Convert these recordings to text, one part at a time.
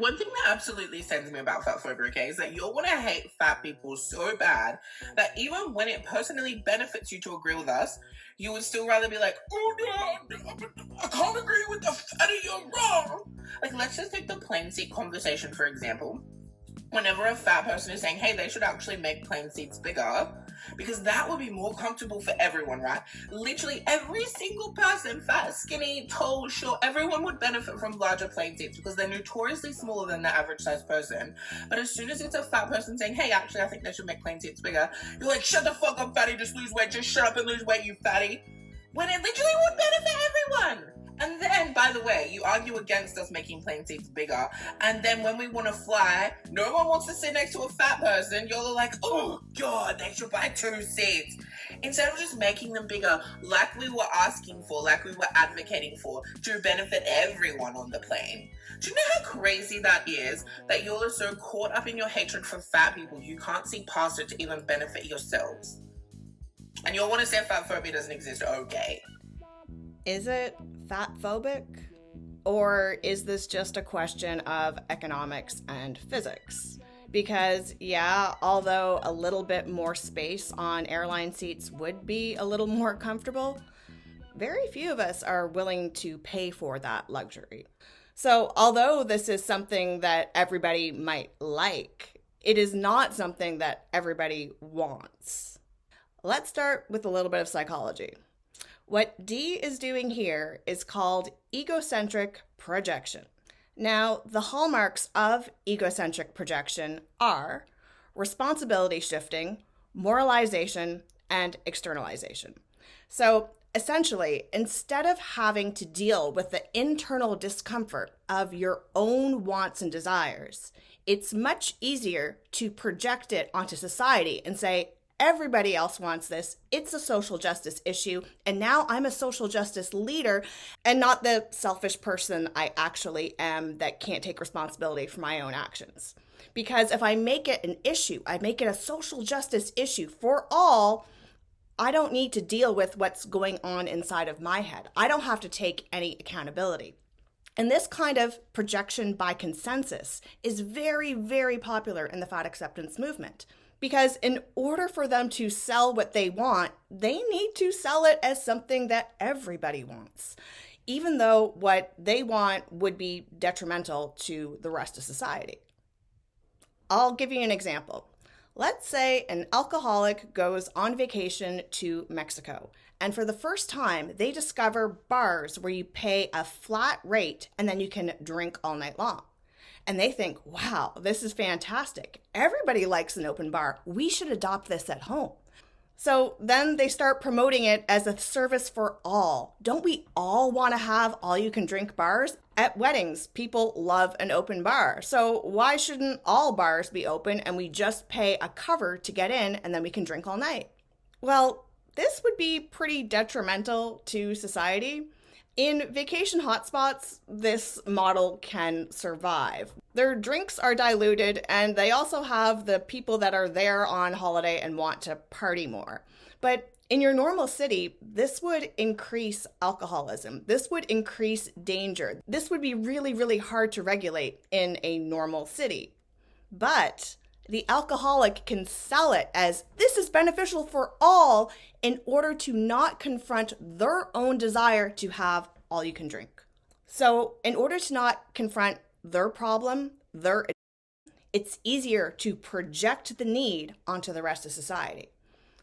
one thing that absolutely sends me about fat phobia, okay, is that you'll want to hate fat people so bad that even when it personally benefits you to agree with us, you would still rather be like, oh no, I can't agree with the fatty, you're wrong. Like, let's just take the plain seat conversation, for example. Whenever a fat person is saying, hey, they should actually make plane seats bigger, because that would be more comfortable for everyone, right? Literally every single person, fat, skinny, tall, short, everyone would benefit from larger plane seats because they're notoriously smaller than the average size person. But as soon as it's a fat person saying, hey, actually, I think they should make plane seats bigger, you're like, shut the fuck up, fatty, just lose weight, just shut up and lose weight, you fatty. When it literally would benefit everyone. And then, by the way, you argue against us making plane seats bigger. And then when we want to fly, no one wants to sit next to a fat person. You're like, oh, God, they should buy 2 seats. Instead of just making them bigger, like we were asking for, like we were advocating for, to benefit everyone on the plane. Do you know how crazy that is? That you're so caught up in your hatred for fat people, you can't see past it to even benefit yourselves. And you'll want to say fat phobia doesn't exist. Okay. Is it fat phobic? Or is this just a question of economics and physics? Because, yeah, although a little bit more space on airline seats would be a little more comfortable, very few of us are willing to pay for that luxury. So, although this is something that everybody might like, it is not something that everybody wants. Let's start with a little bit of psychology. What D is doing here is called ego-centric projection. Now, the hallmarks of egocentric projection are responsibility shifting, moralization, and externalization. So, essentially, instead of having to deal with the internal discomfort of your own wants and desires, it's much easier to project it onto society and say, everybody else wants this. It's a social justice issue. And now I'm a social justice leader and not the selfish person I actually am that can't take responsibility for my own actions. Because if I make it an issue, I make it a social justice issue for all, I don't need to deal with what's going on inside of my head. I don't have to take any accountability. And this kind of projection by consensus is very, very popular in the fat acceptance movement. Because in order for them to sell what they want, they need to sell it as something that everybody wants, even though what they want would be detrimental to the rest of society. I'll give you an example. Let's say an alcoholic goes on vacation to Mexico, and for the first time, they discover bars where you pay a flat rate and then you can drink all night long. And they think, wow, this is fantastic. Everybody likes an open bar. We should adopt this at home. So then they start promoting it as a service for all. Don't we all want to have all-you-can-drink bars? At weddings, people love an open bar. So why shouldn't all bars be open and we just pay a cover to get in and then we can drink all night? Well, this would be pretty detrimental to society. In vacation hotspots, this model can survive. Their drinks are diluted, and they also have the people that are there on holiday and want to party more. But in your normal city, this would increase alcoholism. This would increase danger. This would be really, really hard to regulate in a normal city. But the alcoholic can sell it as this is beneficial for all in order to not confront their own desire to have all you can drink. So in order to not confront their problem, it's easier to project the need onto the rest of society.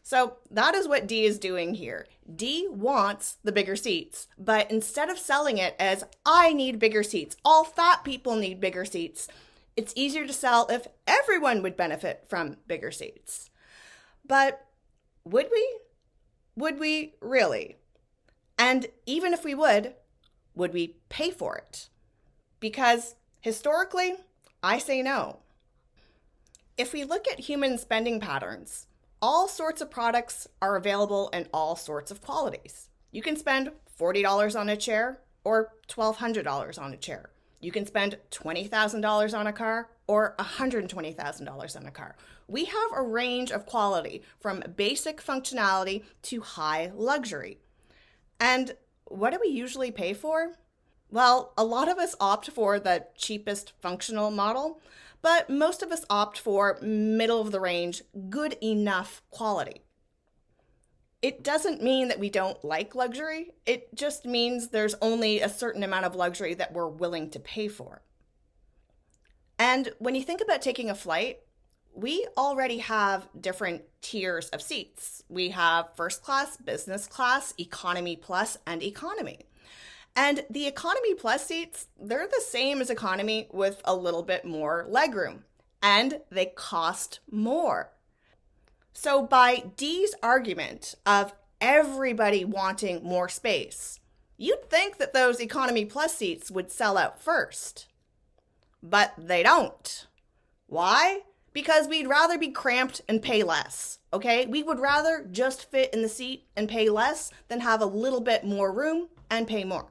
So that is what D is doing here. D wants the bigger seats, but instead of selling it as I need bigger seats, all fat people need bigger seats, it's easier to sell if everyone would benefit from bigger seats. But would we? Would we really? And even if we would we pay for it? Because historically, I say no. If we look at human spending patterns, all sorts of products are available in all sorts of qualities. You can spend $40 on a chair or $1,200 on a chair. You can spend $20,000 on a car or $120,000 on a car. We have a range of quality from basic functionality to high luxury. And what do we usually pay for? Well, a lot of us opt for the cheapest functional model, but most of us opt for middle of the range, good enough quality. It doesn't mean that we don't like luxury. It just means there's only a certain amount of luxury that we're willing to pay for. And when you think about taking a flight, we already have different tiers of seats. We have first class, business class, economy plus, and economy. And the economy plus seats, they're the same as economy with a little bit more legroom. And they cost more. So by Dee's argument of everybody wanting more space, you'd think that those economy plus seats would sell out first. But they don't. Why? Because we'd rather be cramped and pay less, okay? We would rather just fit in the seat and pay less than have a little bit more room and pay more.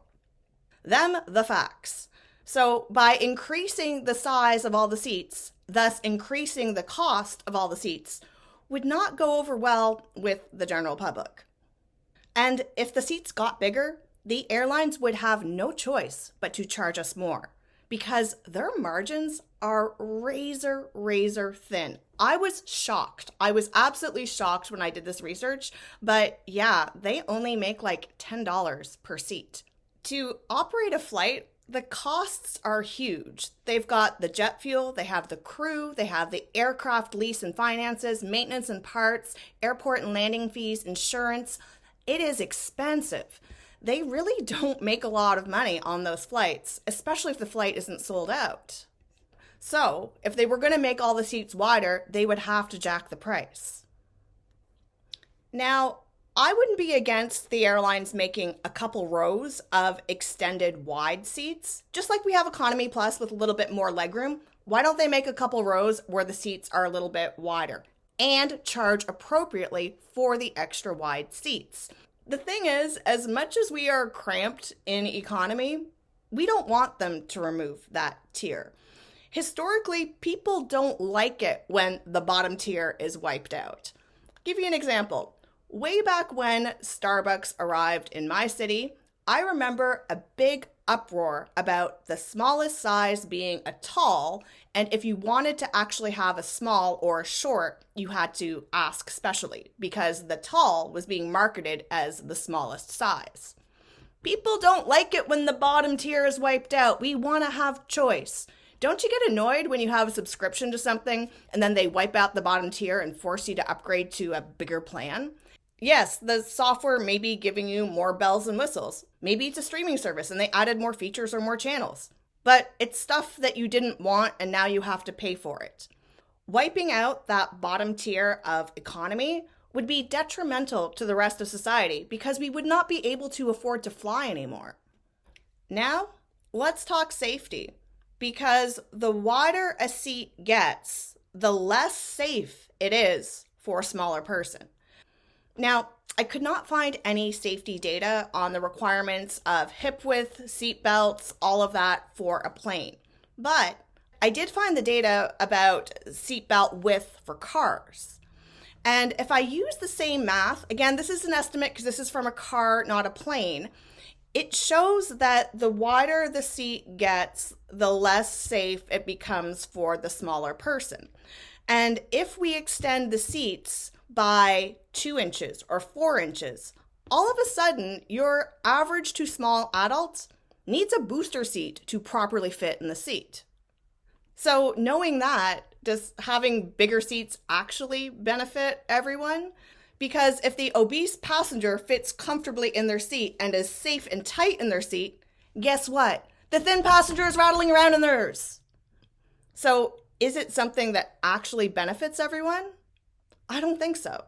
Them the facts. So by increasing the size of all the seats, thus increasing the cost of all the seats, would not go over well with the general public. And if the seats got bigger, the airlines would have no choice but to charge us more because their margins are razor thin. I was shocked. I was absolutely shocked when I did this research, but yeah, they only make like $10 per seat. To operate a flight, the costs are huge. They've got the jet fuel, they have the crew, they have the aircraft lease and finances, maintenance and parts, airport and landing fees, insurance. It is expensive. They really don't make a lot of money on those flights, especially if the flight isn't sold out. So, if they were going to make all the seats wider, they would have to jack the price. Now, I wouldn't be against the airlines making a couple rows of extended wide seats. Just like we have Economy Plus with a little bit more legroom, why don't they make a couple rows where the seats are a little bit wider and charge appropriately for the extra wide seats? The thing is, as much as we are cramped in economy, we don't want them to remove that tier. Historically, people don't like it when the bottom tier is wiped out. I'll give you an example. Way back when Starbucks arrived in my city, I remember a big uproar about the smallest size being a tall, and if you wanted to actually have a small or a short, you had to ask specially because the tall was being marketed as the smallest size. People don't like it when the bottom tier is wiped out. We want to have choice. Don't you get annoyed when you have a subscription to something and then they wipe out the bottom tier and force you to upgrade to a bigger plan? Yes, the software may be giving you more bells and whistles. Maybe it's a streaming service and they added more features or more channels. But it's stuff that you didn't want and now you have to pay for it. Wiping out that bottom tier of economy would be detrimental to the rest of society because we would not be able to afford to fly anymore. Now, let's talk safety. Because the wider a seat gets, the less safe it is for a smaller person. Now, I could not find any safety data on the requirements of hip width, seat belts, all of that for a plane. But I did find the data about seat belt width for cars. And if I use the same math, again, this is an estimate because this is from a car, not a plane, it shows that the wider the seat gets, the less safe it becomes for the smaller person. And if we extend the seats by 2 inches or 4 inches, all of a sudden, your average to small adult needs a booster seat to properly fit in the seat. So knowing that, does having bigger seats actually benefit everyone? Because if the obese passenger fits comfortably in their seat and is safe and tight in their seat, guess what? The thin passenger is rattling around in theirs. So is it something that actually benefits everyone? I don't think so.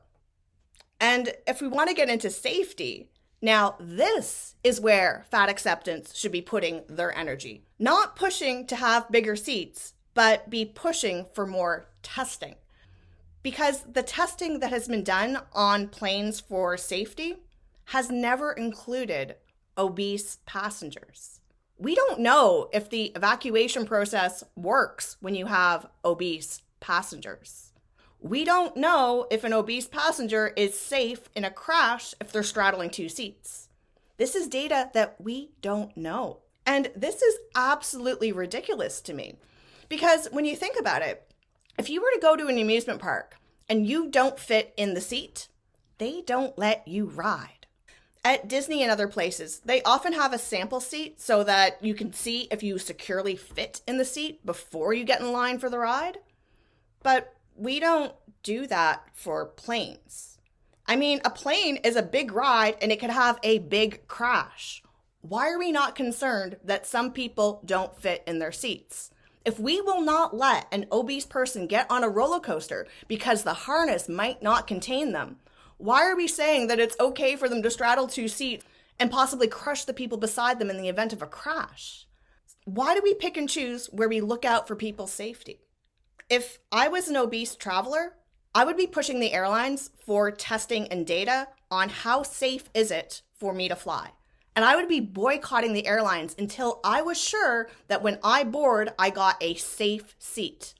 And if we want to get into safety, now this is where fat acceptance should be putting their energy. Not pushing to have bigger seats, but be pushing for more testing. Because the testing that has been done on planes for safety has never included obese passengers. We don't know if the evacuation process works when you have obese passengers. We don't know if an obese passenger is safe in a crash if they're straddling 2 seats. This is data that we don't know. And this is absolutely ridiculous to me. Because when you think about it, if you were to go to an amusement park and you don't fit in the seat, they don't let you ride. At Disney and other places, they often have a sample seat so that you can see if you securely fit in the seat before you get in line for the ride. But we don't do that for planes. I mean, a plane is a big ride and it could have a big crash. Why are we not concerned that some people don't fit in their seats? If we will not let an obese person get on a roller coaster because the harness might not contain them, why are we saying that it's okay for them to straddle two seats and possibly crush the people beside them in the event of a crash? Why do we pick and choose where we look out for people's safety? If I was an obese traveler, I would be pushing the airlines for testing and data on how safe is it for me to fly. And I would be boycotting the airlines until I was sure that when I board, I got a safe seat.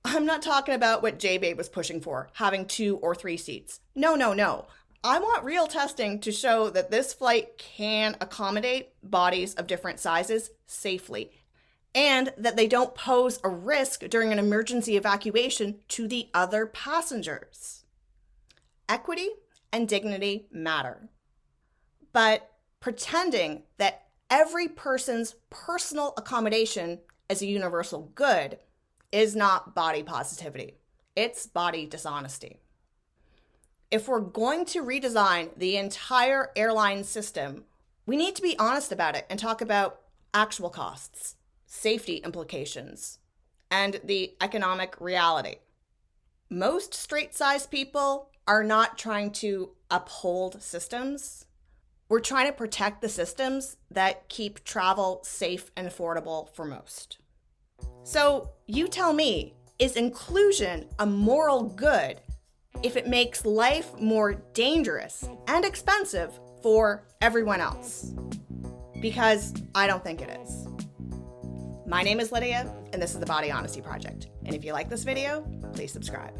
I'm not talking about what J-Babe was pushing for, having 2 or 3 seats. No. I want real testing to show that this flight can accommodate bodies of different sizes safely, and that they don't pose a risk during an emergency evacuation to the other passengers. Equity and dignity matter. But pretending that every person's personal accommodation is a universal good is not body positivity. It's body dishonesty. If we're going to redesign the entire airline system, we need to be honest about it and talk about actual costs, safety implications, and the economic reality. Most straight-sized people are not trying to uphold systems. We're trying to protect the systems that keep travel safe and affordable for most. So you tell me, is inclusion a moral good if it makes life more dangerous and expensive for everyone else? Because I don't think it is. My name is Lydia, and this is the Body Honesty Project. And if you like this video, please subscribe.